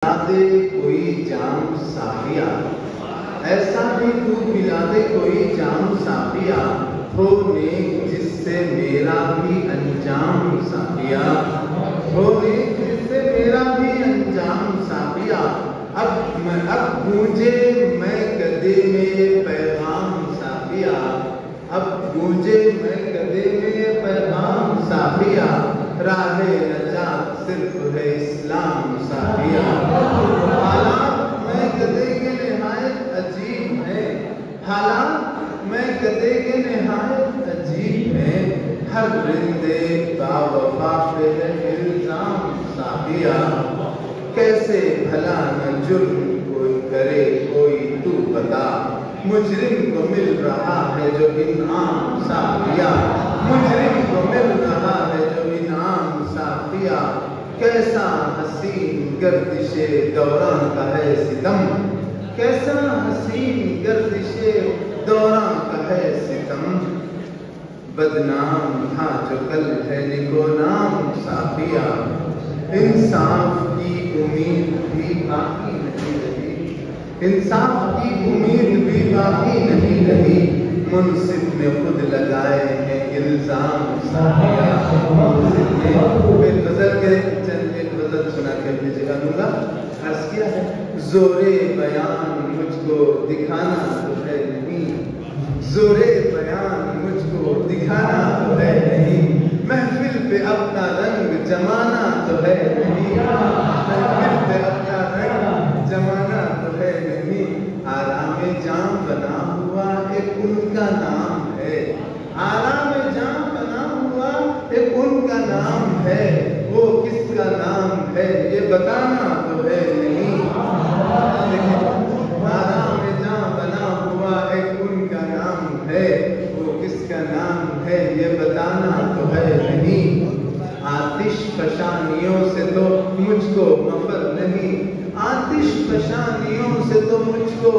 دے کوئی جام ساقیا، ایسا بھی تو پلا دے کوئی جام ساقیا، ہو نیک جس سے میرا بھی انجام ساقیا، ہو نیک جس سے میرا بھی انجام ساقیا، اب گونجے میں گدے میں پیغام ساقیا، اب گونجے میں گدے میں پیغام ساقیا، راہ نجات صرف ہے اسلام ساقیا۔ حالات میں گدے کے نہایت عجیب ہیں، حالات میں گدے کے نہایت عجیب ہیں، ہر رندے باوفا پہ ہے الزام ساقیا، کیسے بھلا نہ جرم کوئی کرے کوئی تو بتا، مجرم کو مل رہا ہے جو انعام ساقیا، مجرم کو مل رہا ہے جو انعام ساقیا، کیسا حسین گردش دوران کا ہے ستم، کیسا حسین گردش دوران کا ہے ستم، بدنام تھا جو کل ہے نکو نام ساقیا، انصاف کی امید بھی باقی نہیں رہی، انصاف کی امید بھی باقی نہیں رہی، منصف نے خود لگائے ہیں الزام ساقیا، منصف نے ایک غزل کے چند ایک غزل سنا کے اپنی جگہ دوں گا، عرض کیا ہے زور بیان مجھ کو دکھانا تو ہے نہیں، زور بیان مجھ کو دکھانا تو ہے نہیں، محفل پہ اپنا رنگ جمانا تو ہے نہیں، محفل پہ اپنا رنگ جمانا تو ہے نہیں، آرام جام بنا ہوا ایک ان کا نام ہے، آرام جام بنا ہوا ایک ان کا نام ہے، وہ کس کا نام ہے یہ بتانا تو ہے نہیں، آرام جام بنا ہوا ایک ان کا نام ہے، وہ کس کا نام ہے یہ بتانا تو ہے نہیں، آتش فشانیوں سے تو مجھ کو مفر نہیں، آتش فشانیوں سے تو مجھ کو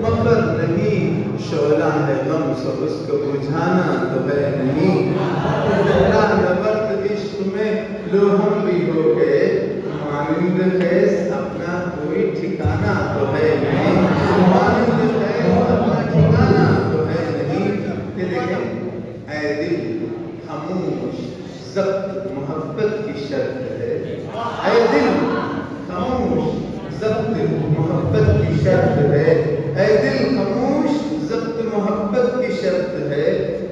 مفر نہیں، شعلہ ہے غم سو اس کو بجھانا تو ہے نہیں، تیرا نبرد عشق میں لو ہم بھی ہو گئے، مانند خیز اپنا کوئی ٹھکانا تو ہے نہیں، مانند خیز اپنا ٹھکانا تو ہے نہیں، یہ دیکھیں اے دل خاموش ضبط محبت کی شرط ہے، اے دل خاموش ضبط محبت کی شرط ہے، اے دل خاموش ضبط محبت کی شرط ہے،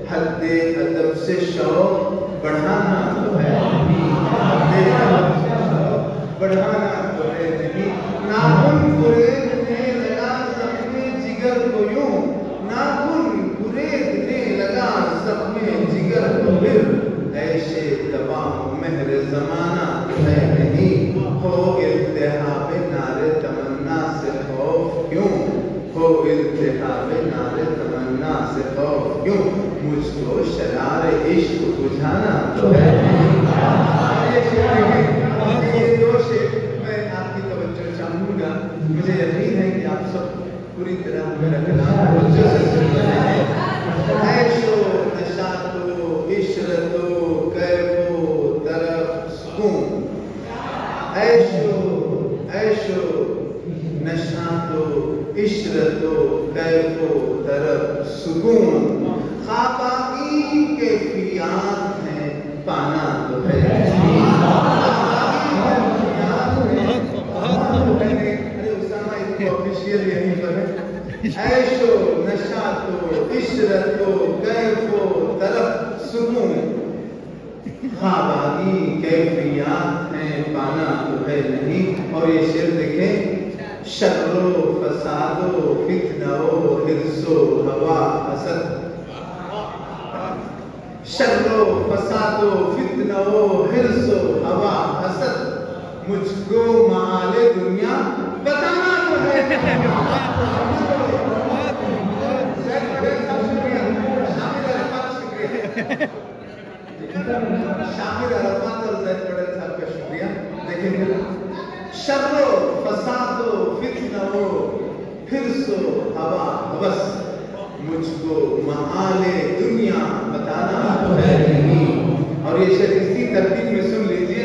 حد ادب سے شوق بڑھانا تو ہے نہیں، حد ادب سے شوق بڑھانا تو ہے نہیں، ناخن گریدنے لگا زخم جگر کو یوں، ناخن گریدنے لگا زخم جگر کو پھر، ایشے تباہ مہر زمانہ تو ہے نہیں، ہو التحاب نار تمنا سے خوف کیوں، ہو التحاب نار تمنا سے خوف کیوں، مجھ کو شرار عشق بجھانا تو ہے نہیں، یہ دو شعر میں آپ کی توجہ چاہوں گا، مجھے یقین ہے کہ آپ سب پوری طرح میرا کلام توجہ سے سن رہے ہیں، عیش و نشاط و عشرت و کیف و طرب سکون، عیش و نشاط و عشرت و کیف و طرب سکون، خوابائی کیفیات ہیں پانا تو ہے نہیں، عیش و نشاط و عشرت و کیف و طرب سکون، خوابائی کیفیات ہیں پانا تو ہے نہیں، اور یہ شعر دیکھیں شر و فساد و فتنہ و حرص و ہوا حسد، شر و فساد و فتنہ و حرص و ہوا حسد، مجھ کو معال دنیا بتانا تو ہے شامل عرفات اور زید پٹیل صاحب کا شکریہ، لیکن شر و فساد و فتنہ و حرص و ہوا ہوس، مجھ کو معال دنیا بتانا تو ہے نہیں، اور یہ شعر اسی ترتیب میں سن لیجئے،